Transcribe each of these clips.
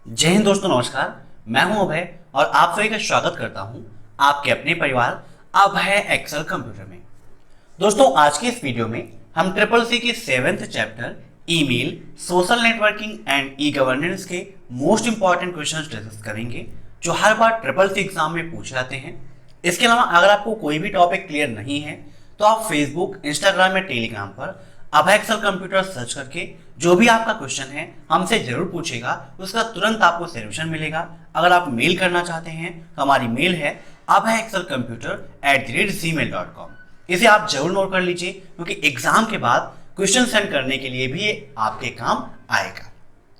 जय हिंद दोस्तों, नमस्कार। मैं हूं अभय और आप सभी का स्वागत करता हूं आपके अपने परिवार अभय एक्सेल कंप्यूटर में। दोस्तों, आज के इस वीडियो में हम ट्रिपल सी के 7th chapter email, social networking and e governance के मोस्ट इंपॉर्टेंट क्वेश्चंस डिस्कस करेंगे जो हर बार ट्रिपल सी एग्जाम में पूछे जाते हैं। इसके अलावा अगर आपको कोई भी टॉपिक क्लियर नहीं है तो आप फेसबुक, इंस्टाग्राम या टेलीग्राम पर अभय एक्सेल कंप्यूटर सर्च करके जो भी आपका क्वेश्चन है हमसे जरूर पूछेगा, उसका तुरंत आपको सोल्यूशन मिलेगा। अगर आप मेल करना चाहते हैं तो हमारी मेल है abhayexcelcomputer@gmail.com। इसे आप जरूर नोट कर लीजिए क्योंकि एग्जाम के बाद क्वेश्चन सेंड करने के लिए भी आपके काम आएगा।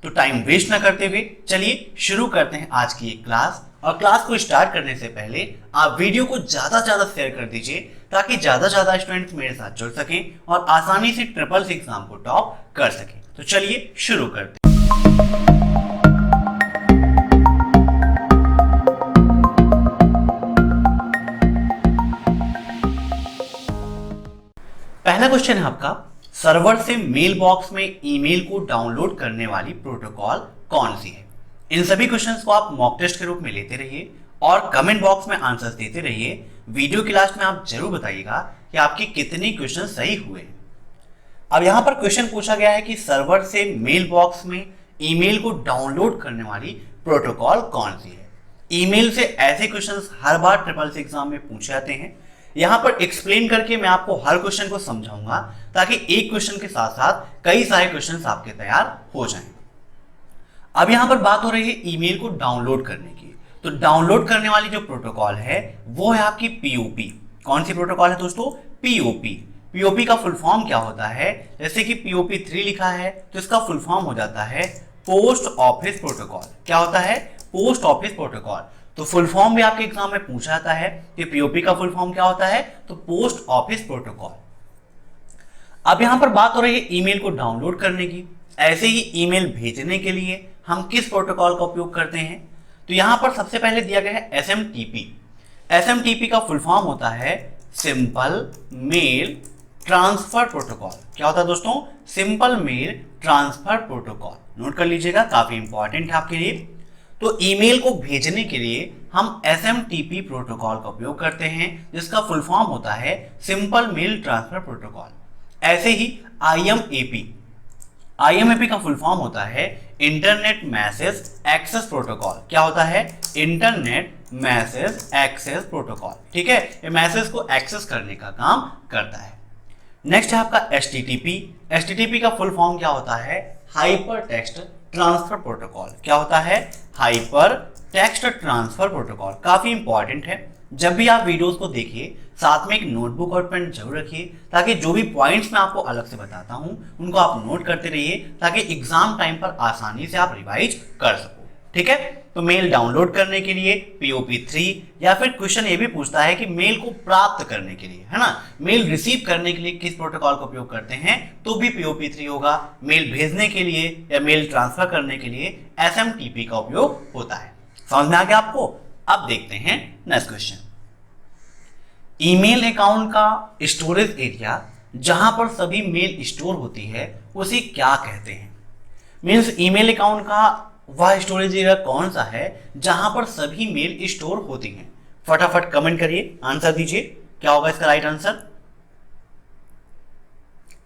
तो टाइम वेस्ट ना करते हुए चलिए शुरू करते हैं आज की ये क्लास। और क्लास को स्टार्ट करने से पहले आप वीडियो को ज्यादा से ज्यादा शेयर कर दीजिए ताकि ज्यादा से ज्यादा स्टूडेंट्स मेरे साथ जुड़ सकें और आसानी से ट्रिपल सी एग्जाम को टॉप कर सकें। तो चलिए शुरू करते हैं। पहला क्वेश्चन है आपका, सर्वर से मेल बॉक्स में ईमेल को डाउनलोड करने वाली प्रोटोकॉल कौन सी है? इन सभी क्वेश्चंस को आप मॉक टेस्ट के रूप में लेते रहिए और कमेंट बॉक्स में आंसर्स देते रहिए। वीडियो की लास्ट में आप जरूर बताइएगा कि आपके कितने क्वेश्चन सही हुए। अब यहां पर क्वेश्चन पूछा गया है कि सर्वर से मेल बॉक्स में ईमेल को डाउनलोड करने वाली प्रोटोकॉल कौन सी है? ईमेल से ऐसे क्वेश्चंस हर बार ट्रिपल सी एग्जाम में पूछे जाते हैं। यहां पर एक्सप्लेन करके मैं आपको हर क्वेश्चन को समझाऊंगा ताकि एक क्वेश्चन के साथ साथ कई सारे क्वेश्चंस आपके तैयार हो जाएं। अब यहां पर बात हो रही है ईमेल को डाउनलोड करने की। तो डाउनलोड करने वाली जो प्रोटोकॉल है वो है आपकी पीओपी। कौन सी प्रोटोकॉल है दोस्तों? पीओपी। पीओपी का फुल फॉर्म क्या होता है? जैसे कि पीओपी 3 लिखा है तो इसका फुल फॉर्म हो जाता है पोस्ट ऑफिस प्रोटोकॉल। क्या होता है? Post office protocol. तो फुल फॉर्म भी आपके एग्जाम में पूछा जाता है कि पीओपी का फुल फॉर्म क्या होता है? तो पोस्ट ऑफिस प्रोटोकॉल। अब यहां पर बात हो रही है ईमेल को डाउनलोड करने की। ऐसे ही ईमेल भेजने के लिए हम किस प्रोटोकॉल का उपयोग करते हैं? तो यहां पर सबसे पहले दिया गया है एसएमटीपी। एसएमटीपी का फुल फॉर्म होता है सिंपल मेल ट्रांसफर प्रोटोकॉल। क्या होता है दोस्तों? Simple mail transfer protocol. Note कर लीजिएगा, काफी इंपॉर्टेंट है आपके लिए। तो ईमेल को भेजने के लिए हम एसएमटीपी प्रोटोकॉल का उपयोग करते हैं जिसका फुल फॉर्म होता है सिंपल मेल ट्रांसफर प्रोटोकॉल। ऐसे ही आईएमएपी। आईएमएपी का फुल फॉर्म होता है इंटरनेट मैसेज एक्सेस प्रोटोकॉल। क्या होता है? Internet message access protocol. ठीक है, ये मैसेज को एक्सेस करने का काम करता है। नेक्स्ट है आपका एचटीटीपी। एचटीटीपी का फुल फॉर्म क्या होता है? Hyper text transfer protocol. क्या होता है? Hyper text transfer protocol. काफी इंपॉर्टेंट है। जब भी आप वीडियोस को देखिए साथ में एक नोटबुक और पेन जरूर रखिए ताकि जो भी पॉइंट्स मैं आपको अलग से बताता हूं उनको आप नोट करते रहिए ताकि एग्जाम टाइम पर आसानी से आप रिवाइज कर सको। ठीक है, तो मेल डाउनलोड करने के लिए पीओपी 3, या फिर क्वेश्चन ये भी पूछता है कि मेल को प्राप्त करने के लिए, है ना, मेल रिसीव करने के लिए किस प्रोटोकॉल का उपयोग करते हैं, तो भी पीओपी 3 होगा। मेल भेजने के लिए या मेल ट्रांसफर करने के लिए एसएमटीपी का उपयोग होता है। समझ में आ गया आपको? अब देखते हैं नेक्स्ट क्वेश्चन। ईमेल अकाउंट का स्टोरेज एरिया जहां पर सभी मेल स्टोर होती है उसे क्या कहते हैं? मीन्स ईमेल अकाउंट का वह स्टोरेज एरिया कौन सा है जहां पर सभी मेल स्टोर होती हैं? फटाफट कमेंट करिए, आंसर दीजिए। क्या होगा इसका राइट आंसर?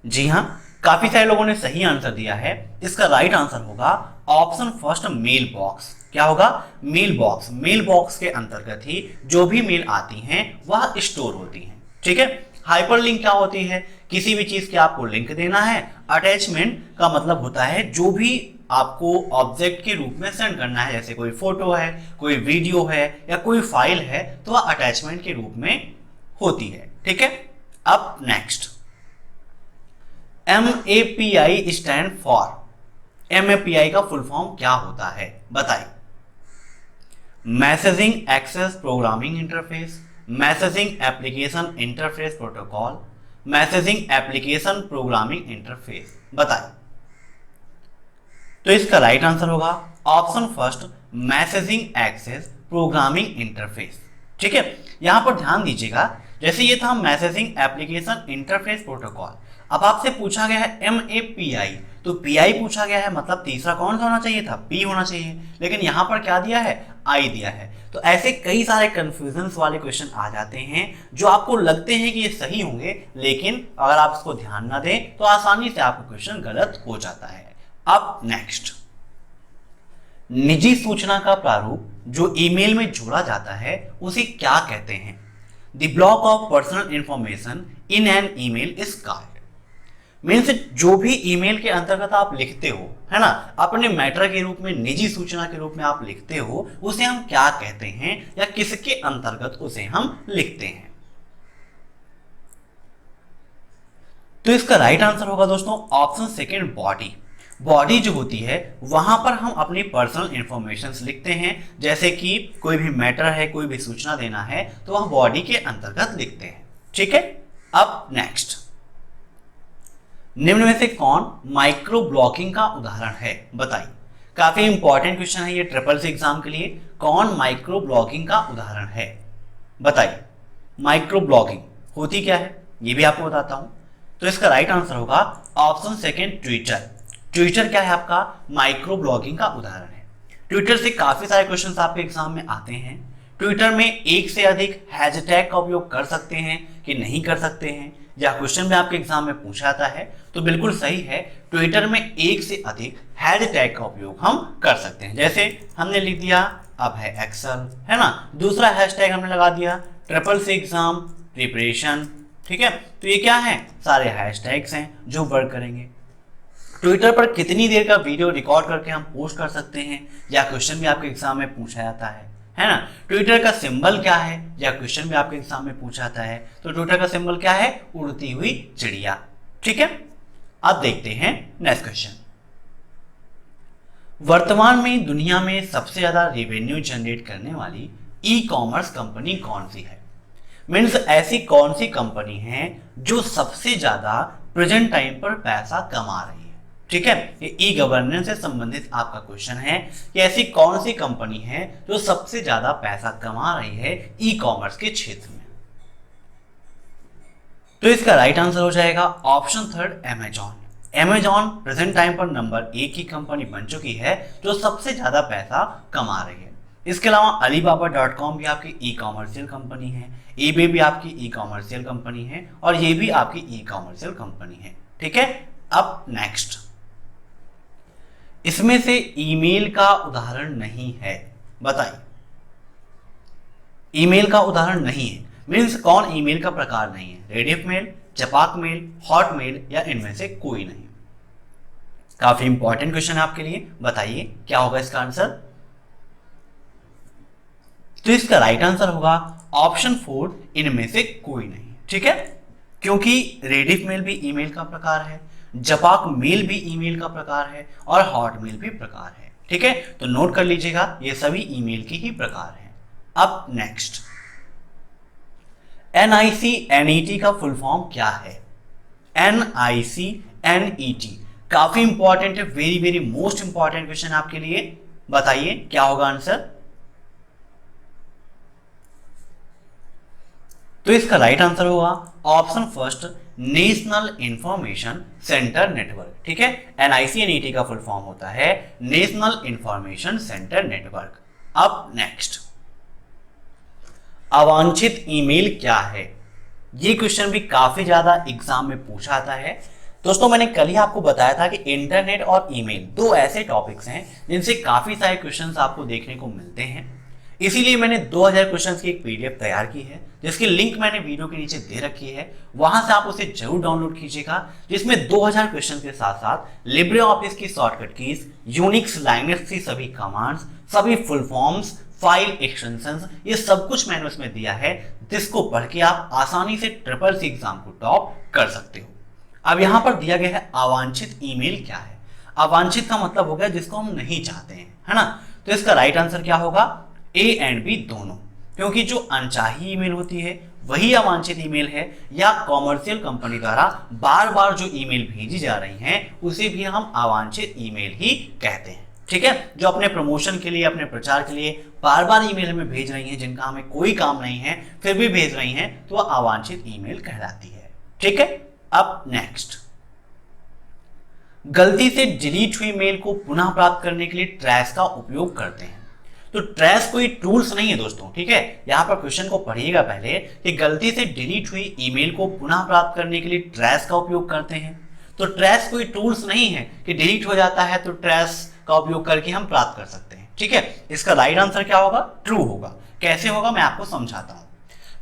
जी हां, काफी सारे लोगों ने सही आंसर दिया है। इसका राइट आंसर होगा ऑप्शन फर्स्ट, मेल बॉक्स। क्या होगा? Mail box. मेल बॉक्स के अंतर्गत ही जो भी मेल आती हैं वह स्टोर होती हैं। ठीक है। हाइपरलिंक क्या होती है? किसी भी चीज के आपको लिंक देना है। अटैचमेंट का मतलब होता है जो भी आपको ऑब्जेक्ट के रूप में सेंड करना है, जैसे कोई फोटो है, कोई वीडियो है या कोई फाइल है, तो वह अटैचमेंट के रूप में होती है। ठीक है। अब next, MAPI stand for. MAPI का फुल फॉर्म क्या होता है बताइए? Messaging access programming interface, messaging application interface protocol, messaging application programming interface. बताइए। तो इसका राइट आंसर होगा option first, messaging access programming interface. ठीक है, यहां पर ध्यान दीजिएगा, जैसे ये था मैसेजिंग एप्लीकेशन इंटरफेस प्रोटोकॉल। अब आपसे पूछा गया है MAPI, तो पी पूछा गया है, मतलब तीसरा कौन सा होना चाहिए था, पी होना चाहिए, लेकिन यहां पर क्या दिया है, आई दिया है। तो ऐसे कई सारे कंफ्यूजन वाले क्वेश्चन आ जाते हैं जो आपको लगते हैं कि ये सही होंगे, लेकिन अगर आप इसको ध्यान ना दें तो आसानी से आपका क्वेश्चन गलत हो जाता है। अब नेक्स्ट, निजी सूचना का प्रारूप जो ईमेल में जोड़ा जाता है उसे क्या कहते हैं? The block of personal information in an email is called. Means जो भी ईमेल के अंतर्गत आप लिखते हो, है ना, अपने मैटर के रूप में, निजी सूचना के रूप में आप लिखते हो, उसे हम क्या कहते हैं या किसके अंतर्गत उसे हम लिखते हैं? तो इसका राइट आंसर होगा दोस्तों ऑप्शन सेकेंड, बॉडी। बॉडी जो होती है वहां पर हम अपनी पर्सनल इंफॉर्मेशन लिखते हैं, जैसे कि कोई भी मैटर है, कोई भी सूचना देना है तो वह बॉडी के अंतर्गत लिखते हैं। ठीक है, अब नेक्स्ट, निम्न में से कौन माइक्रो ब्लॉगिंग का उदाहरण है? बताइए। काफी इंपॉर्टेंट क्वेश्चन है ये ट्रिपल सी एग्जाम के लिए। कौन माइक्रो ब्लॉगिंग का उदाहरण है? बताइए। माइक्रो ब्लॉगिंग होती क्या है ये भी आपको बताता हूं। तो इसका राइट आंसर होगा ऑप्शन सेकेंड, ट्विटर। ट्विटर क्या है आपका माइक्रो ब्लॉगिंग का उदाहरण है। ट्विटर से काफी सारे क्वेश्चन आपके एग्जाम में आते हैं। ट्विटर में एक से अधिक हैशटैग का उपयोग कर सकते हैं कि नहीं कर सकते हैं, या क्वेश्चन में आपके एग्जाम में पूछा जाता है, तो बिल्कुल सही है, ट्विटर में एक से अधिक हैशटैग का उपयोग हम कर सकते हैं। जैसे हमने लिख दिया अब है एक्सेल, है ना, दूसरा हैशटैग हमने लगा दिया ट्रिपल सी एग्जाम प्रिपरेशन। ठीक है, तो ये क्या है, सारे हैशटैग्स हैं जो वर्क करेंगे। ट्विटर पर कितनी देर का वीडियो रिकॉर्ड करके हम पोस्ट कर सकते हैं, या क्वेश्चन भी आपके एग्जाम में पूछा जाता है ना। ट्विटर का सिंबल क्या है, या क्वेश्चन भी आपके एग्जाम में पूछा जाता है। तो ट्विटर का सिंबल क्या है, उड़ती हुई चिड़िया। ठीक है, अब देखते हैं नेक्स्ट क्वेश्चन। वर्तमान में दुनिया में सबसे ज्यादा रेवेन्यू जनरेट करने वाली ई कॉमर्स कंपनी कौन सी है? मीन्स ऐसी कौन सी कंपनी है जो सबसे ज्यादा प्रेजेंट टाइम पर पैसा कमा रही है? ठीक है, ये ई गवर्नेंस से संबंधित आपका क्वेश्चन है कि ऐसी कौन सी कंपनी है जो सबसे ज्यादा पैसा कमा रही है ई कॉमर्स के क्षेत्र में? तो इसका राइट आंसर हो जाएगा option third, Amazon. Amazon present time पर नंबर 1 की कंपनी बन चुकी है जो सबसे ज्यादा पैसा कमा रही है। इसके अलावा alibaba.com भी आपकी ई कॉमर्शियल कंपनी है, eBay भी आपकी ई कॉमर्शियल कंपनी है, और ये भी आपकी ई कॉमर्शियल कंपनी है। ठीक है, अब नेक्स्ट, इसमें से ईमेल का उदाहरण नहीं है। बताइए। ईमेल का उदाहरण नहीं है मीन्स कौन ईमेल का प्रकार नहीं है? रेडिफ मेल, जपाक मेल, हॉटमेल, या इनमें से कोई नहीं? काफी इंपॉर्टेंट क्वेश्चन है आपके लिए, बताइए क्या होगा इसका आंसर। तो इसका राइट आंसर होगा ऑप्शन 4, इनमें से कोई नहीं। ठीक है, क्योंकि रेडिफ मेल भी ईमेल का प्रकार है, जपाक मेल भी ईमेल का प्रकार है, और हॉटमेल भी प्रकार है। ठीक है, तो नोट कर लीजिएगा ये सभी ईमेल की ही प्रकार हैं। अब नेक्स्ट, NICNET का फुल फॉर्म क्या है? NICNET काफी इंपॉर्टेंट है, very very most important question आपके लिए। बताइए क्या होगा आंसर। तो इसका राइट आंसर होगा option first, national information centre network. ठीक है, NICNET का फुल फॉर्म होता है नेशनल इंफॉर्मेशन सेंटर नेटवर्क। अब नेक्स्ट, अवांछित ईमेल क्या है? ये क्वेश्चन भी काफी ज्यादा एग्जाम में पूछा जाता है। दोस्तों मैंने कल ही आपको बताया था कि इंटरनेट और ईमेल दो ऐसे टॉपिक्स हैं जिनसे काफी सारे क्वेश्चंस आपको देखने को मिलते हैं। इसीलिए मैंने 2000 क्वेश्चंस की एक PDF तैयार की है, जिसकी लिंक मैंने वीडियो के नीचे दे रखी है। वहां से आप उसे जरूर डाउनलोड कीजिएगा, जिसमें 2000 क्वेश्चन के साथ साथ लिब्रे ऑफिस की शॉर्टकट कीज, यूनिक्स लाइनक्स की सभी कमांड्स, सभी फुल फॉर्म्स, फाइल एक्सटेंशंस, ये सब कुछ मैंने उसमें दिया है, जिसको पढ़ के आप आसानी से ट्रिपल सी एग्जाम को टॉप कर सकते हो। अब यहां पर दिया गया है अवांछित ईमेल क्या है। अवांछित का मतलब हो गया जिसको हम नहीं चाहते हैं, है ना। तो इसका राइट आंसर क्या होगा? A एंड B दोनों, क्योंकि जो अनचाही ईमेल होती है वही अवांछित ईमेल है, या कॉमर्शियल कंपनी द्वारा बार बार जो ईमेल भेजी जा रही हैं उसे भी हम अवांछित ईमेल ही कहते हैं। ठीक है, जो अपने प्रमोशन के लिए, अपने प्रचार के लिए बार बार ईमेल हमें भेज रही हैं, जिनका हमें कोई काम नहीं है फिर भी भेज रही हैं, तो वह अवांछित ईमेल कहलाती है। ठीक है, अब नेक्स्ट, गलती से डिलीट हुई मेल को पुनः प्राप्त करने के लिए ट्रैश का उपयोग करते हैं। तो ट्रैश कोई टूल्स नहीं है दोस्तों, ठीक है। यहाँ पर क्वेश्चन को पढ़िएगा पहले कि गलती से डिलीट हुई ईमेल को पुनः प्राप्त करने के लिए ट्रैश का उपयोग करते हैं। तो ट्रैश कोई टूल्स नहीं है कि डिलीट हो जाता है तो ट्रैश का उपयोग करके हम प्राप्त कर सकते हैं, ठीक है। इसका राइट आंसर क्या होगा? ट्रू होगा। कैसे होगा मैं आपको समझाता हूँ।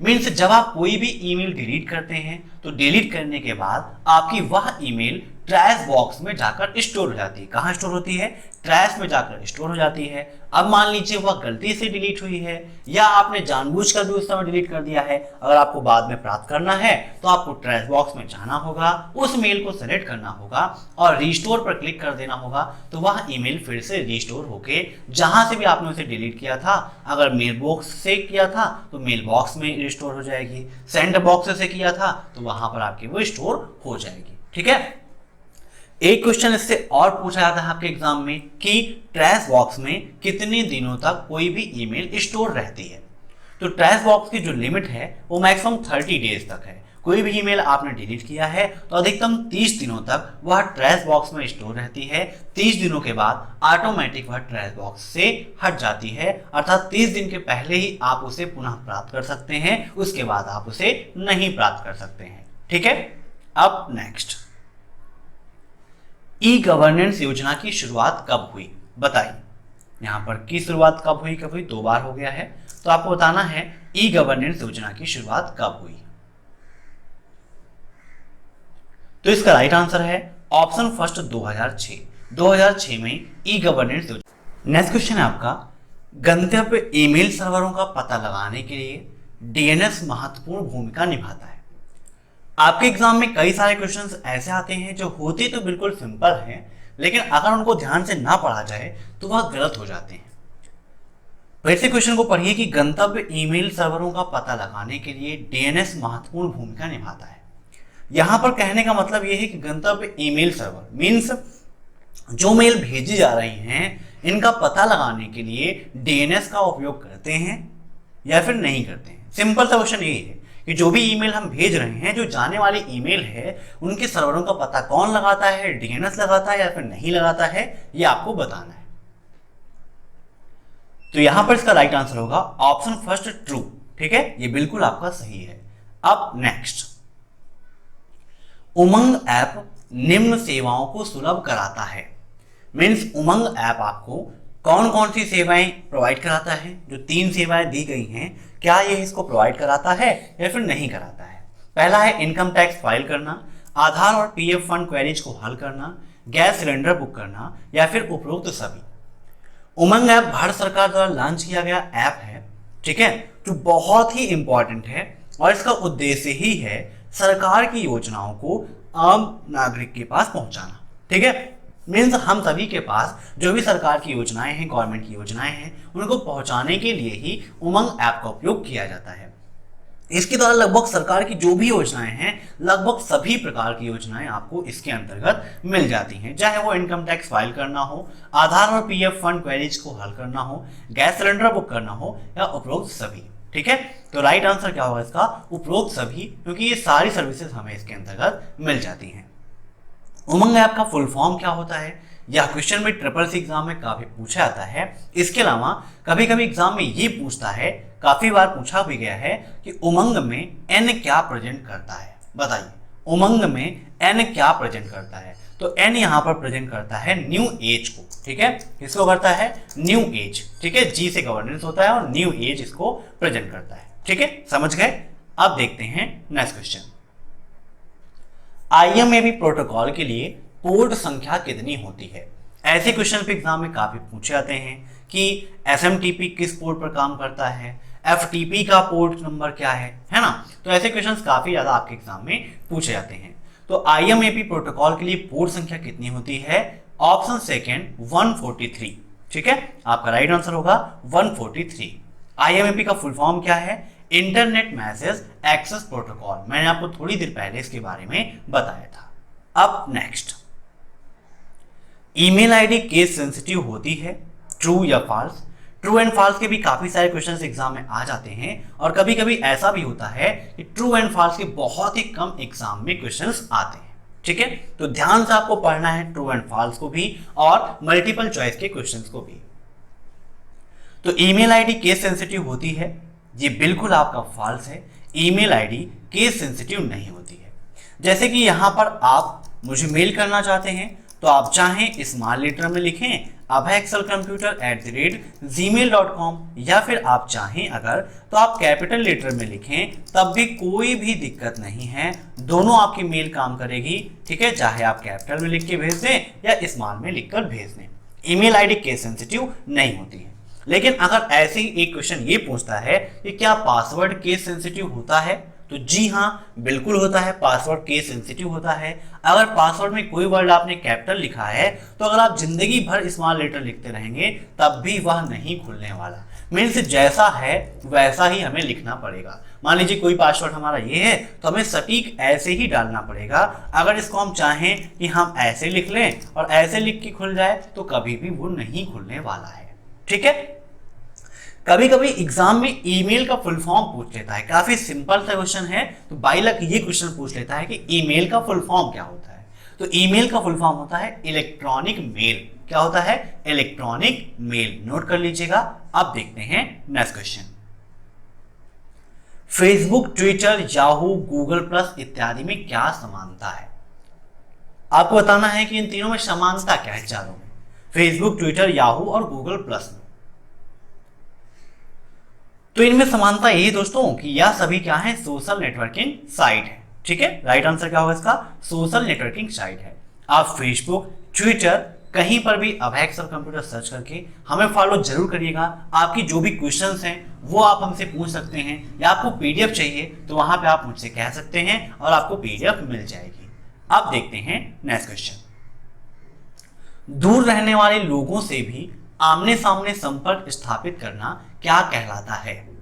मीन्स जब आप कोई भी ईमेल डिलीट करते हैं तो डिलीट करने के बाद आपकी वह ईमेल ट्रैश बॉक्स में जाकर स्टोर हो जाती है। कहाँ स्टोर होती है? ट्रैश में जाकर स्टोर हो जाती है। अब मान लीजिए वह गलती से डिलीट हुई है या आपने जानबूझकर भी उस समय डिलीट कर दिया है। अगर आपको बाद में प्राप्त करना है तो आपको ट्रैश बॉक्स में जाना होगा, उस मेल को सेलेक्ट करना होगा और रिस्टोर पर क्लिक कर देना होगा। तो वह ईमेल फिर से रिस्टोर होके जहां से भी आपने उसे डिलीट किया था, अगर मेल बॉक्स से किया था तो मेल बॉक्स में रिस्टोर हो जाएगी, सेंड बॉक्स से किया था तो वहां पर आपकी वो स्टोर हो जाएगी, ठीक है। एक क्वेश्चन इससे और पूछा जाता है आपके एग्जाम में कि ट्रैश बॉक्स में कितने दिनों तक कोई भी ईमेल स्टोर रहती है। तो ट्रैश बॉक्स की जो लिमिट है वो मैक्सिमम 30 डेज तक है। कोई भी ईमेल आपने डिलीट किया है तो अधिकतम 30 दिनों तक वह ट्रैश बॉक्स में स्टोर रहती है। 30 दिनों के बाद ऑटोमेटिक वह ट्रैश बॉक्स से हट जाती है, अर्थात 30 दिन के पहले ही आप उसे पुनः प्राप्त कर सकते हैं, उसके बाद आप उसे नहीं प्राप्त कर सकते हैं, ठीक है। अब नेक्स्ट, ई गवर्नेंस योजना की शुरुआत कब हुई? बताइए। यहां पर की शुरुआत कब हुई? 2 बार हो गया है, तो आपको बताना है ई गवर्नेंस योजना की शुरुआत कब हुई। तो इसका राइट आंसर है ऑप्शन फर्स्ट 2006। 2006 में ई गवर्नेंस योजना। नेक्स्ट क्वेश्चन है आपका, गंतव्य ईमेल सर्वरों का पता लगाने के लिए डीएनएस महत्वपूर्ण भूमिका निभाता है। आपके एग्जाम में कई सारे क्वेश्चंस ऐसे आते हैं जो होते तो बिल्कुल सिंपल हैं, लेकिन अगर उनको ध्यान से ना पढ़ा जाए तो वह गलत हो जाते हैं। वैसे क्वेश्चन को पढ़िए कि गंतव्य ईमेल सर्वरों का पता लगाने के लिए डीएनएस महत्वपूर्ण भूमिका निभाता है। यहां पर कहने का मतलब यह है कि गंतव्य ईमेल सर्वर मीन्स जो मेल भेजी जा रही हैं, इनका पता लगाने के लिए डीएनएस का उपयोग करते हैं या फिर नहीं करते हैं। सिंपल सा क्वेश्चन यही है कि जो भी ईमेल हम भेज रहे हैं, जो जाने वाली ईमेल है, उनके सर्वरों का पता कौन लगाता है? डीएनएस लगाता है या फिर नहीं लगाता है, ये आपको बताना है। तो यहां पर इसका राइट आंसर होगा ऑप्शन फर्स्ट ट्रू, ठीक है, ये बिल्कुल आपका सही है। अब नेक्स्ट, उमंग ऐप निम्न सेवाओं को सुलभ कराता है। मीन्स उमंग ऐप आपको कौन कौन सी सेवाएं प्रोवाइड कराता है? जो 3 सेवाएं दी गई हैं, क्या ये इसको प्रोवाइड कराता है या फिर नहीं कराता है? पहला है इनकम टैक्स फाइल करना, आधार और पीएफ फंड क्वेरीज को हल करना, गैस सिलेंडर बुक करना या फिर उपरोक्त सभी। उमंग ऐप भारत सरकार द्वारा लॉन्च किया गया ऐप है, ठीक है, जो बहुत ही इंपॉर्टेंट है और इसका उद्देश्य ही है सरकार की योजनाओं को आम नागरिक के पास पहुंचाना, ठीक है। मीन्स हम सभी के पास जो भी सरकार की योजनाएं हैं, गवर्नमेंट की योजनाएं हैं, उनको पहुंचाने के लिए ही उमंग ऐप का उपयोग किया जाता है। इसके द्वारा लगभग सरकार की जो भी योजनाएं हैं, लगभग सभी प्रकार की योजनाएं आपको इसके अंतर्गत मिल जाती हैं, चाहे वो इनकम टैक्स फाइल करना हो, आधार और पीएफ फंड क्वेरीज को हल करना हो, गैस सिलेंडर बुक करना हो या उपरोक्त सभी, ठीक है। तो राइट आंसर क्या होगा इसका? उपरोक्त सभी, क्योंकि ये सारी सर्विसेज हमें इसके अंतर्गत मिल जाती हैं। उमंग ऐप का फुल फॉर्म क्या होता है? यह क्वेश्चन में ट्रिपल एग्जाम में काफी पूछा जाता है। इसके अलावा कभी कभी एग्जाम में ये पूछता है, काफी बार पूछा भी गया है कि उमंग में एन क्या प्रेजेंट करता है? बताइए, उमंग में एन क्या प्रेजेंट करता है? तो एन यहाँ पर प्रेजेंट करता है न्यू एज को, ठीक है। किसको करता है? न्यू एज, ठीक है। जी से गवर्नेंस होता है और न्यू एज इसको प्रेजेंट करता है, ठीक है, समझ गए। अब देखते हैं नेक्स्ट क्वेश्चन। IMAP प्रोटोकॉल के लिए पोर्ट संख्या कितनी होती है? ऐसे क्वेश्चन पे एग्जाम में काफी पूछे जाते हैं कि SMTP किस पोर्ट पर काम करता है, FTP का पोर्ट नंबर क्या है ना। तो ऐसे क्वेश्चंस काफी ज्यादा आपके एग्जाम में पूछे जाते हैं। तो IMAP प्रोटोकॉल के लिए पोर्ट संख्या कितनी होती है? ऑप्शन सेकेंड 143, ठीक है, आपका राइट आंसर होगा 143। IMAP का फुल फॉर्म क्या है? Internet message access protocol. मैंने आपको थोड़ी देर पहले इसके बारे में बताया था। अब next, email ID case sensitive होती है, ट्रू या फॉल्स? ट्रू एंड फॉल्स के भी काफी सारे क्वेश्चंस एग्जाम में आ जाते हैं और कभी कभी ऐसा भी होता है कि ट्रू एंड फॉल्स के बहुत ही कम एग्जाम में क्वेश्चंस आते हैं, ठीक है, तो ध्यान से आपको पढ़ना है ट्रू एंड फॉल्स को भी और मल्टीपल चॉइस के क्वेश्चंस को भी। तो ईमेल आईडी केस सेंसिटिव होती है, ये बिल्कुल आपका फॉल्स है। ईमेल आईडी केस सेंसिटिव नहीं होती है। जैसे कि यहां पर आप मुझे मेल करना चाहते हैं तो आप चाहें स्मॉल लेटर में लिखें abhayexcelcomputer@gmail.com, या फिर आप चाहें अगर तो आप कैपिटल लेटर में लिखें, तब भी कोई भी दिक्कत नहीं है, दोनों आपकी मेल काम करेगी। ठीक है, चाहे आप कैपिटल में लिख के भेज दें या स्मॉल में लिखकर भेज दें, ईमेल आईडी केस सेंसिटिव नहीं होती है। लेकिन अगर ऐसे ही एक क्वेश्चन ये पूछता है कि क्या पासवर्ड केस सेंसिटिव होता है, तो जी हाँ, बिल्कुल होता है, पासवर्ड केस सेंसिटिव होता है। अगर पासवर्ड में कोई वर्ड आपने कैपिटल लिखा है तो अगर आप जिंदगी भर स्मॉल लेटर लिखते रहेंगे तब भी वह नहीं खुलने वाला। मीन्स जैसा है वैसा ही हमें लिखना पड़ेगा। मान लीजिए कोई पासवर्ड हमारा ये है तो हमें सटीक ऐसे ही डालना पड़ेगा। अगर इसको हम चाहें कि हम ऐसे लिख लें और ऐसे लिख के खुल जाए तो कभी भी वो नहीं खुलने वाला है। ठीक है, कभी कभी एग्जाम में ईमेल का फुल फॉर्म पूछ लेता है, काफी सिंपल सा क्वेश्चन है, तो बाई लक ये क्वेश्चन पूछ लेता है कि ईमेल का फुल फॉर्म क्या होता है। तो ईमेल का फुल फॉर्म होता है इलेक्ट्रॉनिक मेल। क्या होता है? Electronic mail. नोट कर लीजिएगा। अब देखते हैं next question. Facebook, Twitter, Yahoo, Google plus इत्यादि में क्या समानता है? आपको बताना है कि इन तीनों में समानता क्या है, चारों में, फेसबुक, ट्विटर, याहू और गूगल प्लस में। तो इनमें समानता यही दोस्तों कि यह सभी क्या है, सोशल नेटवर्किंग साइट है। ठीक है, राइट आंसर क्या होगा इसका? सोशल नेटवर्किंग साइट है। आप फेसबुक, ट्विटर, कहीं पर भी अभय एक्सेल कंप्यूटर सर्च करके हमें फॉलो जरूर करिएगा। आपकी जो भी क्वेश्चंस हैं वो आप हमसे पूछ सकते हैं, या आपको पीडीएफ चाहिए तो वहां पे आप मुझसे कह सकते हैं और आपको पीडीएफ मिल जाएगी। अब देखते हैं नेक्स्ट क्वेश्चन। दूर रहने वाले लोगों से भी आमने सामने संपर्क स्थापित करना क्या कहलाता है?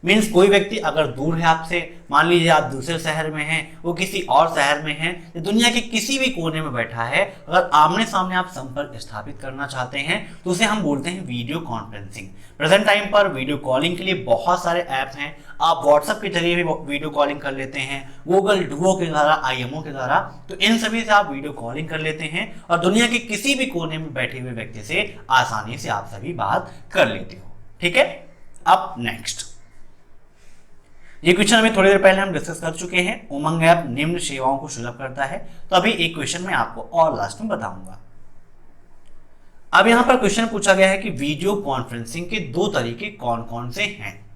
मीन्स कोई व्यक्ति अगर दूर है आपसे, मान लीजिए आप दूसरे शहर में हैं, वो किसी और शहर में है, या दुनिया के किसी भी कोने में बैठा है, अगर आमने सामने आप संपर्क स्थापित करना चाहते हैं तो उसे हम बोलते हैं वीडियो कॉन्फ्रेंसिंग। प्रेजेंट टाइम पर वीडियो कॉलिंग के लिए बहुत सारे ऐप हैं। आप व्हाट्सएप के जरिए भी वीडियो कॉलिंग कर लेते हैं, गूगल डुओ के द्वारा, IMO के द्वारा, तो इन सभी से आप वीडियो कॉलिंग कर लेते हैं और दुनिया के किसी भी कोने में बैठे हुए व्यक्ति से आसानी से आप सभी बात कर लेते हो। ठीक है, अब नेक्स्ट ये क्वेश्चन अभी थोड़ी देर पहले हम डिस्कस कर चुके हैं। उमंग ऐप निम्न सेवाओं को सुलभ करता है। तो अभी एक क्वेश्चन मैं आपको और लास्ट में बताऊंगा। अब यहां पर क्वेश्चन पूछा गया है कि वीडियो कॉन्फ्रेंसिंग के दो तरीके कौन कौन से हैं।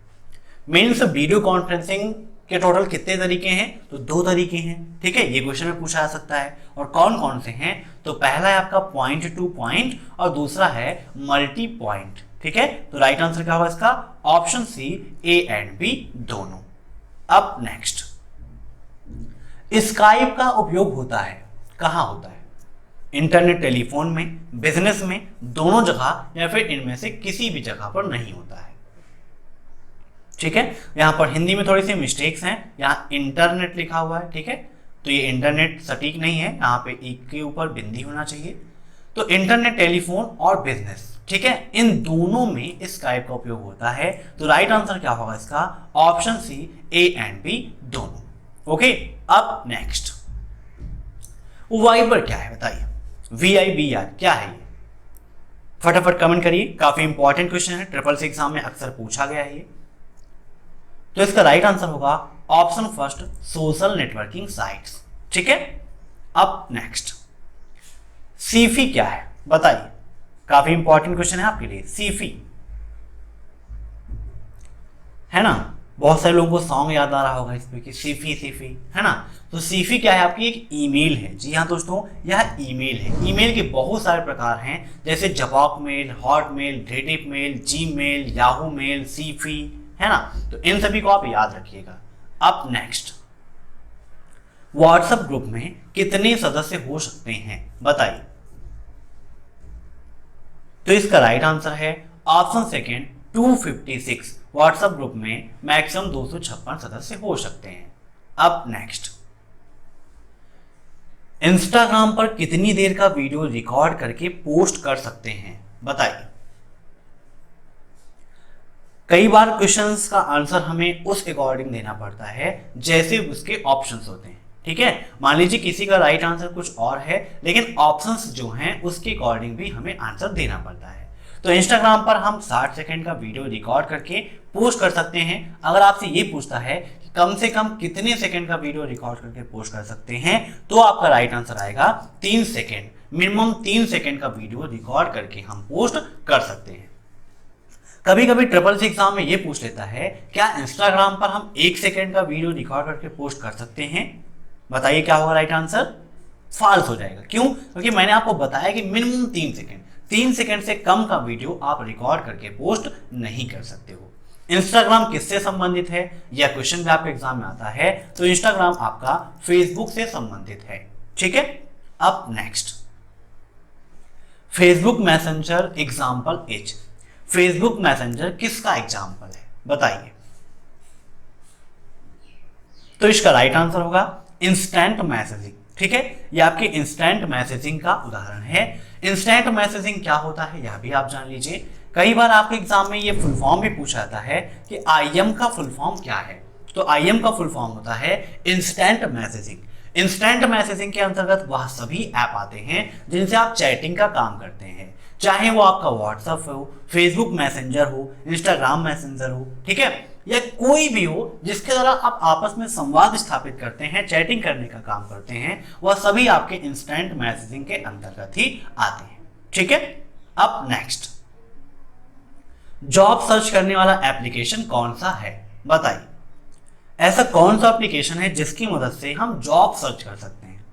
मीन्स वीडियो कॉन्फ्रेंसिंग के टोटल कितने तरीके हैं? तो दो तरीके हैं। ठीक है, ये क्वेश्चन में पूछा जा सकता है। और कौन कौन से हैं? तो पहला है आपका पॉइंट टू पॉइंट और दूसरा है मल्टी पॉइंट। ठीक है, तो राइट आंसर क्या होगा इसका? Option C, A and B दोनों। अब नेक्स्ट, स्काइप का उपयोग होता है, कहां होता है? इंटरनेट, टेलीफोन में, बिजनेस में, दोनों जगह, या फिर इनमें से किसी भी जगह पर नहीं होता है। ठीक है, यहां पर हिंदी में थोड़ी सी मिस्टेक्स हैं, यहां इंटरनेट लिखा हुआ है। ठीक है, तो ये इंटरनेट सटीक नहीं है, यहां पे एक के ऊपर बिंदी होना चाहिए। तो इंटरनेट, टेलीफोन और बिजनेस, ठीक है, इन दोनों में स्काइप का उपयोग होता है। तो राइट आंसर क्या होगा इसका? Option C, A and B दोनों। ओके, अब नेक्स्ट, वाइबर क्या है बताइए? VIBR क्या है ये? फटाफट कमेंट करिए, काफी इंपॉर्टेंट क्वेश्चन है, ट्रिपल सी एग्जाम में अक्सर पूछा गया है ये। तो इसका राइट आंसर होगा option first, social networking sites. ठीक है, अब नेक्स्ट, सीफी क्या है बताइए? काफी इंपॉर्टेंट क्वेश्चन है आपके लिए। सीफी है ना, बहुत सारे लोगों को सॉन्ग याद आ रहा होगा इस पे कि सीफी सीफी, है ना। तो सीफी क्या है? आपकी एक ईमेल है। जी हाँ दोस्तों, यह ईमेल है। ईमेल के बहुत सारे प्रकार हैं, जैसे जबॉक mail, Hotmail, Rediff mail, Gmail, Yahoo mail, Sify, है ना। तो इन सभी को आप याद रखिएगा। अब नेक्स्ट, व्हाट्सएप ग्रुप में कितने सदस्य हो सकते हैं बताइए? तो इसका राइट आंसर है ऑप्शन सेकेंड, 256। व्हाट्सएप ग्रुप में मैक्सिमम 256 सदस्य हो सकते हैं। अब नेक्स्ट, इंस्टाग्राम पर कितनी देर का वीडियो रिकॉर्ड करके पोस्ट कर सकते हैं बताइए? कई बार क्वेश्चंस का आंसर हमें उस अकॉर्डिंग देना पड़ता है जैसे उसके ऑप्शंस होते हैं। ठीक है। मान लीजिए किसी का राइट आंसर कुछ और है, लेकिन ऑप्शंस जो हैं उसके अकॉर्डिंग भी हमें आंसर देना पड़ता है। तो इंस्टाग्राम पर हम 60 सेकंड का वीडियो रिकॉर्ड करके पोस्ट कर सकते हैं। अगर आपसे ये पूछता है कि कम से कम कितने सेकंड का वीडियो रिकॉर्ड करके पोस्ट कर सकते हैं, तो आपका राइट आंसर आएगा 3 सेकंड। मिनिमम 3 सेकंड का वीडियो रिकॉर्ड करके हम पोस्ट कर सकते हैं। कभी कभी ट्रिपल सी एग्जाम में ये पूछ लेता है, क्या इंस्टाग्राम पर हम 1 सेकंड का वीडियो रिकॉर्ड करके पोस्ट कर सकते हैं? बताइए क्या होगा राइट आंसर? फॉल्स हो जाएगा। क्यों? क्योंकि मैंने आपको बताया कि मिनिमम 3 सेकंड से कम का वीडियो आप रिकॉर्ड करके पोस्ट नहीं कर सकते हो। इंस्टाग्राम किससे संबंधित है? यह क्वेश्चन भी आपके एग्जाम में आता है। तो इंस्टाग्राम आपका फेसबुक से संबंधित है। ठीक है। अब next, Facebook messenger example is. Facebook messenger किसका एग्जाम्पल है? बताइए। तो इसका राइट आंसर होगा इंस्टेंट मैसेजिंग। ठीक है, ये आपके इंस्टेंट मैसेजिंग का उदाहरण है। इंस्टेंट मैसेजिंग क्या होता है यह भी आप जान लीजिए। कई बार आपके एग्जाम में ये फुल फॉर्म भी पूछा जाता है कि आईएम का फुल फॉर्म क्या है। तो आईएम का फुल फॉर्म होता है इंस्टेंट मैसेजिंग। इंस्टेंट मैसेजिंग के अंतर्गत वह सभी ऐप आते हैं जिनसे आप चैटिंग का काम करते हैं, चाहे वो आपका व्हाट्सएप हो, फेसबुक मैसेंजर हो, इंस्टाग्राम मैसेंजर हो, ठीक है, या कोई भी हो जिसके द्वारा आप आपस में संवाद स्थापित करते हैं, चैटिंग करने का काम करते हैं, वह सभी आपके इंस्टेंट मैसेजिंग के अंतर्गत ही आते हैं। ठीक है। अब नेक्स्ट, जॉब सर्च करने वाला एप्लीकेशन कौन सा है? बताइए। ऐसा कौन सा एप्लीकेशन है जिसकी मदद से हम जॉब सर्च कर सकते हैं?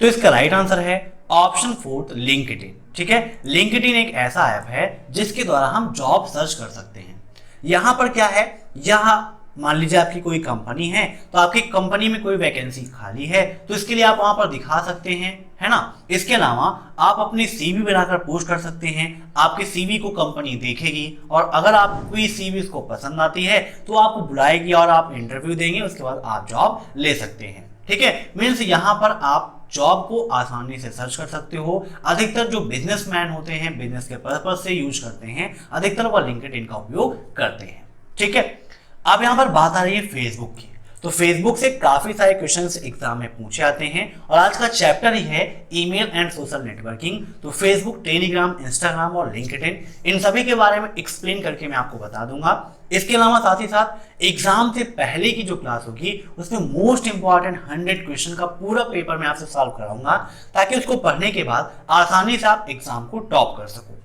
तो इसका राइट आंसर है ऑप्शन 4 लिंक्डइन। ठीक है, लिंक्डइन एक ऐसा ऐप है जिसके द्वारा हम जॉब सर्च कर सकते हैं। यहां पर क्या है, यहां मान लीजिए आपकी कोई कंपनी है, तो आपकी कंपनी में कोई वैकेंसी खाली है, तो इसके लिए आप वहां पर दिखा सकते हैं, है ना। इसके अलावा आप अपनी सीवी बनाकर पोस्ट कर सकते हैं। आपके सीवी को कंपनी देखेगी और अगर आपकी सीवी उसको पसंद आती है तो आपको बुलाएगी और आप इंटरव्यू देंगे, उसके बाद आप जॉब ले सकते हैं। ठीक है, मीन्स यहाँ पर आप जॉब को आसानी से सर्च कर सकते हो। अधिकतर जो बिजनेसमैन होते हैं, बिजनेस के पर्पज से यूज करते हैं, अधिकतर वह लिंक्डइन का उपयोग करते हैं। ठीक है। अब यहाँ पर बात आ रही है फेसबुक की। तो फेसबुक से काफी सारे क्वेश्चंस एग्जाम में पूछे जाते हैं और आज का चैप्टर ही है ईमेल एंड सोशल नेटवर्किंग। तो फेसबुक, टेलीग्राम, इंस्टाग्राम और लिंक्डइन, इन सभी के बारे में एक्सप्लेन करके मैं आपको बता दूंगा। इसके अलावा साथ ही साथ एग्जाम से पहले की जो क्लास होगी उसमें मोस्ट इंपॉर्टेंट 100 क्वेश्चन का पूरा पेपर मैं आपसे सॉल्व कराऊंगा, ताकि उसको पढ़ने के बाद आसानी से आप एग्जाम को टॉप कर सको।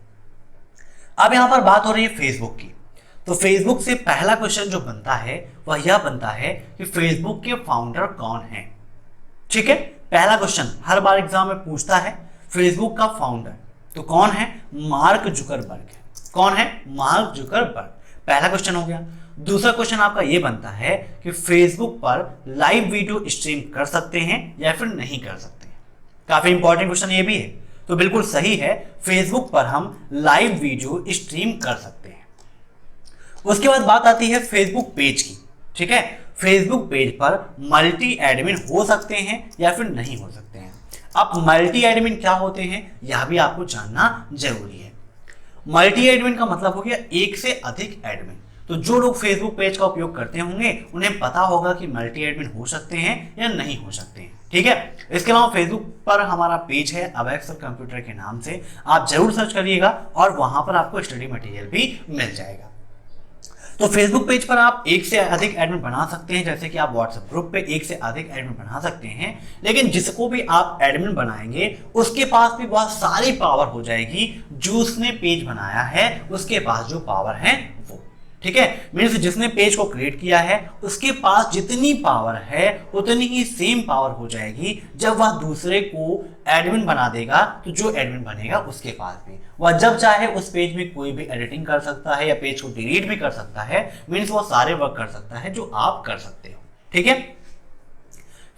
अब यहाँ पर बात हो रही है फेसबुक की। तो फेसबुक से पहला क्वेश्चन जो बनता है वह यह बनता है कि फेसबुक के फाउंडर कौन है। ठीक है, पहला क्वेश्चन हर बार एग्जाम में पूछता है, फेसबुक का फाउंडर तो कौन है? मार्क जुकरबर्ग है। कौन है? Mark Zuckerberg. पहला क्वेश्चन हो गया। दूसरा क्वेश्चन आपका यह बनता है कि फेसबुक पर लाइव वीडियो स्ट्रीम कर सकते हैं या फिर नहीं कर सकते हैं। काफी इंपॉर्टेंट क्वेश्चन ये भी है। तो बिल्कुल सही है, फेसबुक पर हम लाइव वीडियो स्ट्रीम कर सकते हैं। उसके बाद बात आती है फेसबुक पेज की। ठीक है, फेसबुक पेज पर मल्टी एडमिन हो सकते हैं या फिर नहीं हो सकते हैं। अब मल्टी एडमिन क्या होते हैं यह भी आपको जानना जरूरी है। मल्टी एडमिन का मतलब हो गया एक से अधिक एडमिन। तो जो लोग फेसबुक पेज का उपयोग करते होंगे उन्हें पता होगा कि मल्टी एडमिन हो सकते हैं या नहीं हो सकते हैं। ठीक है। इसके अलावा फेसबुक पर हमारा पेज है अबैक्स कंप्यूटर के नाम से, आप जरूर सर्च करिएगा और वहां पर आपको स्टडी मटेरियल भी मिल जाएगा। तो फेसबुक पेज पर आप एक से अधिक एडमिन बना सकते हैं, जैसे कि आप व्हाट्सएप ग्रुप पे एक से अधिक एडमिन बना सकते हैं। लेकिन जिसको भी आप एडमिन बनाएंगे उसके पास भी बहुत सारी पावर हो जाएगी। जो उसने पेज बनाया है उसके पास जो पावर है वो। ठीक है, मीन्स जिसने पेज को क्रिएट किया है उसके पास जितनी पावर है उतनी ही सेम पावर हो जाएगी जब वह दूसरे को एडमिन बना देगा। तो जो एडमिन बनेगा उसके पास भी वह जब चाहे उस पेज में कोई भी एडिटिंग कर सकता है या पेज को डिलीट भी कर सकता है। मीन्स वो सारे वर्क कर सकता है जो आप कर सकते हो। ठीक है।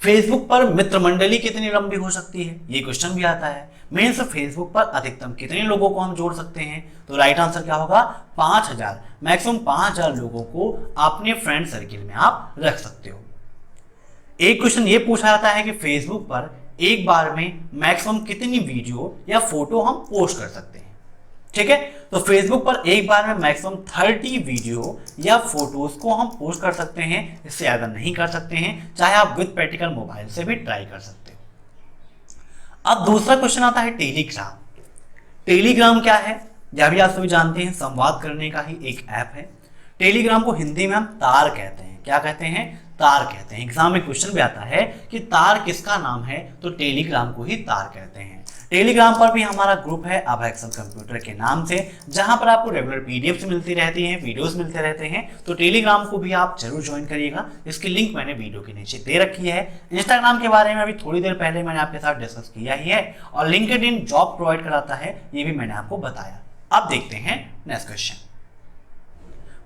फेसबुक पर मित्र मंडली कितनी लंबी हो सकती है, ये क्वेश्चन भी आता है। मीन्स फेसबुक पर अधिकतम कितने लोगों को हम जोड़ सकते हैं? तो राइट आंसर क्या होगा? 5000। मैक्सिमम 5000 लोगों को अपने फ्रेंड सर्किल में आप रख सकते हो। एक क्वेश्चन ये पूछा जाता है कि फेसबुक पर एक बार में मैक्सिमम कितनी वीडियो या फोटो हम पोस्ट कर सकते हैं। ठीक है। तो फेसबुक पर एक बार में मैक्सिमम 30 वीडियो या फोटोज को हम पोस्ट कर सकते हैं, इससे ज्यादा नहीं कर सकते हैं, चाहे आप विद प्रैक्टिकल मोबाइल से भी ट्राई कर सकते हो। अब दूसरा क्वेश्चन आता है टेलीग्राम। टेलीग्राम क्या है, यह भी आप सभी जानते हैं, संवाद करने का ही एक ऐप है। टेलीग्राम को हिंदी में हम तार कहते हैं। क्या कहते हैं? तार कहते हैं। एग्जाम में क्वेश्चन भी आता है कि तार किसका नाम है, तो टेलीग्राम को ही तार कहते हैं। टेलीग्राम पर भी हमारा ग्रुप है अब एक्सेल कंप्यूटर के नाम से, जहां पर आपको रेगुलर पीडीएफ मिलती रहती हैं, वीडियोस मिलते रहते हैं। तो टेलीग्राम को भी आप जरूर ज्वाइन करिएगा, इसकी लिंक मैंने वीडियो के नीचे दे रखी है। इंस्टाग्राम के बारे में अभी थोड़ी देर पहले मैंने आपके साथ डिस्कस किया ही है, और लिंक्डइन जॉब प्रोवाइड कराता है, ये भी मैंने आपको बताया। अब देखते हैं नेक्स्ट क्वेश्चन।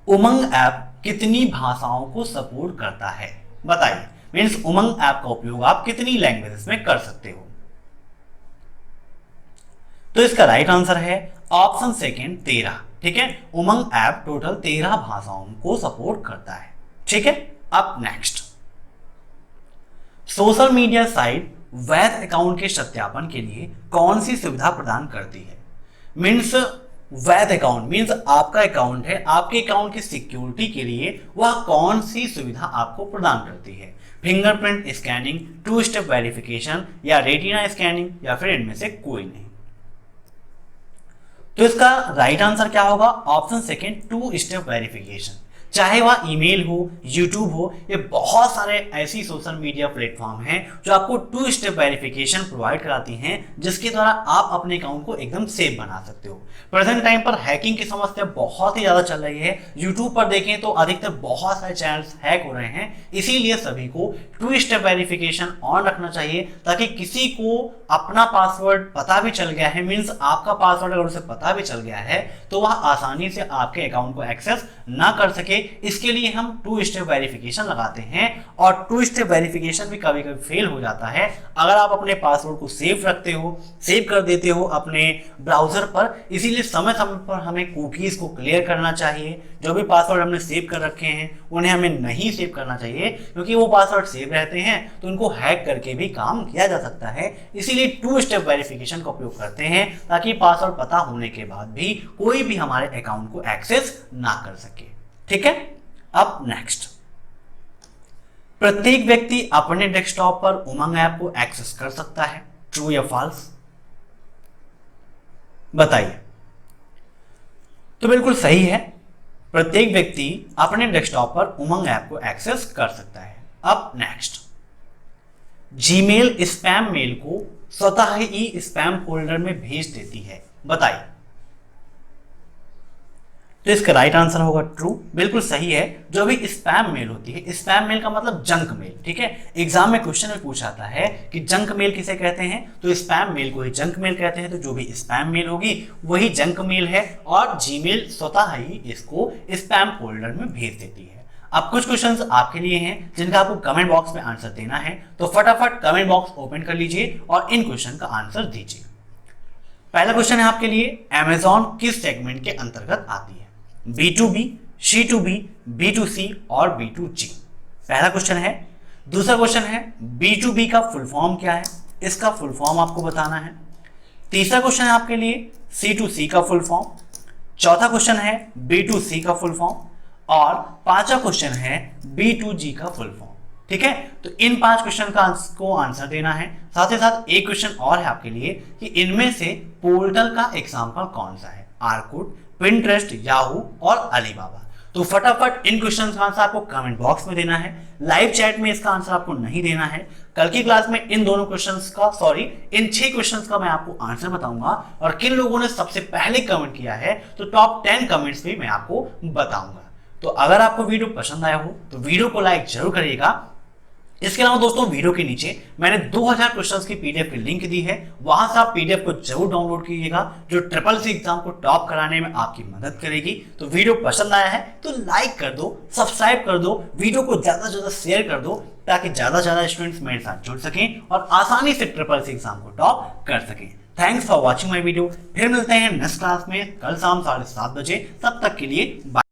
उमंग ऐप कितनी भाषाओं को सपोर्ट करता है, बताइए। मीन्स उमंग ऐप का उपयोग आप कितनी लैंग्वेजेस में कर सकते हो। तो इसका राइट आंसर है ऑप्शन सेकंड 13। ठीक है, उमंग ऐप टोटल 13 भाषाओं को सपोर्ट करता है। ठीक है, अब नेक्स्ट, सोशल मीडिया साइट वैध अकाउंट के सत्यापन के लिए कौन सी सुविधा प्रदान करती है। मीन्स वैध अकाउंट मीन्स आपका अकाउंट है, आपके अकाउंट की सिक्योरिटी के लिए वह कौन सी सुविधा आपको प्रदान करती है। फिंगरप्रिंट स्कैनिंग, 2 स्टेप वेरिफिकेशन, या रेटिना स्कैनिंग, या फिर इनमें से कोई नहीं। तो इसका राइट आंसर क्या होगा? Option second 2 step verification. चाहे वह ईमेल हो, यूट्यूब हो, ये बहुत सारे ऐसी सोशल मीडिया प्लेटफॉर्म हैं जो आपको 2 स्टेप वेरिफिकेशन प्रोवाइड कराती हैं, जिसके द्वारा आप अपने अकाउंट को एकदम सेफ बना सकते हो। प्रेजेंट टाइम पर हैकिंग की समस्या बहुत ही ज्यादा चल रही है। यूट्यूब पर देखें तो अधिकतर बहुत सारे चैनल्स हैक हो रहे हैं, इसीलिए सभी को 2 स्टेप वेरिफिकेशन ऑन रखना चाहिए, ताकि किसी को अपना पासवर्ड पता भी चल गया है, मीन्स आपका पासवर्ड अगर उसे पता भी चल गया है, तो वह आसानी से आपके अकाउंट को एक्सेस ना कर सके। इसके लिए हम 2 स्टेप वेरिफिकेशन लगाते हैं, और 2 स्टेप वेरिफिकेशन भी कभी कभी फेल हो जाता है। अगर आप अपने पासवर्ड को सेव रखते हो, सेव कर देते हो अपने ब्राउजर पर, इसीलिए समय समय पर हमें कुकीज को क्लियर करना चाहिए। जो भी पासवर्ड हमने सेव कर रखे हैं उन्हें हमें नहीं सेव करना चाहिए, क्योंकि वो पासवर्ड सेव रहते हैं तो उनको हैक करके भी काम किया जा सकता है। इसीलिए 2 स्टेप वेरिफिकेशन का उपयोग करते हैं, ताकि पासवर्ड पता होने के बाद भी कोई भी हमारे अकाउंट को एक्सेस ना कर सके। ठीक है, अब नेक्स्ट, प्रत्येक व्यक्ति अपने डेस्कटॉप पर उमंग ऐप को एक्सेस कर सकता है, ट्रू या फॉल्स, बताइए। तो बिल्कुल सही है, प्रत्येक व्यक्ति अपने डेस्कटॉप पर उमंग ऐप को एक्सेस कर सकता है। अब नेक्स्ट, जीमेल स्पैम मेल को स्वतः ही स्पैम फोल्डर में भेज देती है, बताइए। तो इसका राइट आंसर होगा ट्रू, बिल्कुल सही है। जो भी स्पैम मेल होती है, स्पैम मेल का मतलब जंक मेल। ठीक है, एग्जाम में क्वेश्चन में पूछा जाता है कि जंक मेल किसे कहते हैं, तो स्पैम मेल को ही जंक मेल कहते हैं। तो जो भी स्पैम मेल होगी वही जंक मेल है, और जीमेल स्वतः ही इसको स्पैम फोल्डर में भेज देती है। अब कुछ क्वेश्चंस आपके लिए हैं जिनका आपको कमेंट बॉक्स में आंसर देना है, तो फटाफट कमेंट बॉक्स ओपन कर लीजिए और इन क्वेश्चन का आंसर दीजिए। पहला क्वेश्चन है आपके लिए, अमेजॉन किस सेगमेंट के अंतर्गत आती है? B2B, C2B, B2C और B2G। पहला क्वेश्चन है। दूसरा क्वेश्चन है, B2B का फुल फॉर्म क्या है? इसका फुल फॉर्म आपको बताना है। तीसरा क्वेश्चन है आपके लिए, C2C का फुल फॉर्म। चौथा क्वेश्चन है B2C का फुल फॉर्म, और पांचवा क्वेश्चन है B2G का फुल फॉर्म। ठीक है, तो इन 5 क्वेश्चन को आंसर देना है। साथ ही साथ एक क्वेश्चन और है आपके लिए कि इनमें से पोर्टल का एग्जाम्पल कौन सा है? आर्कुट, पिंटरेस्ट, याहू और अलीबाबा। तो फटाफट इन क्वेश्चन का आंसर आपको कमेंट बॉक्स में देना है, लाइव चैट में इसका आंसर आपको नहीं देना है। कल की क्लास में इन दोनों क्वेश्चंस का इन 6 क्वेश्चंस का मैं आपको आंसर बताऊंगा, और किन लोगों ने सबसे पहले कमेंट किया है तो टॉप 10 कमेंट्स भी मैं आपको बताऊंगा। तो अगर आपको वीडियो पसंद आया हो तो वीडियो को लाइक जरूर करिएगा। इसके अलावा दोस्तों, वीडियो के नीचे मैंने 2000 क्वेश्चंस की पीडीएफ की लिंक दी है, वहां से आप पीडीएफ को जरूर डाउनलोड कीजिएगा, जो SSC एग्जाम को टॉप कराने में आपकी मदद करेगी। तो वीडियो पसंद आया है तो लाइक कर दो, सब्सक्राइब कर दो, वीडियो को ज्यादा से ज्यादा शेयर कर दो, ताकि ज्यादा से ज्यादा स्टूडेंट्स मेरे साथ जुड़ सकें और आसानी से SSC एग्जाम को टॉप कर सकें। Thanks for watching my video. फिर मिलते हैं नेक्स्ट क्लास में कल शाम 7:30 बजे। तब तक के लिए बाय।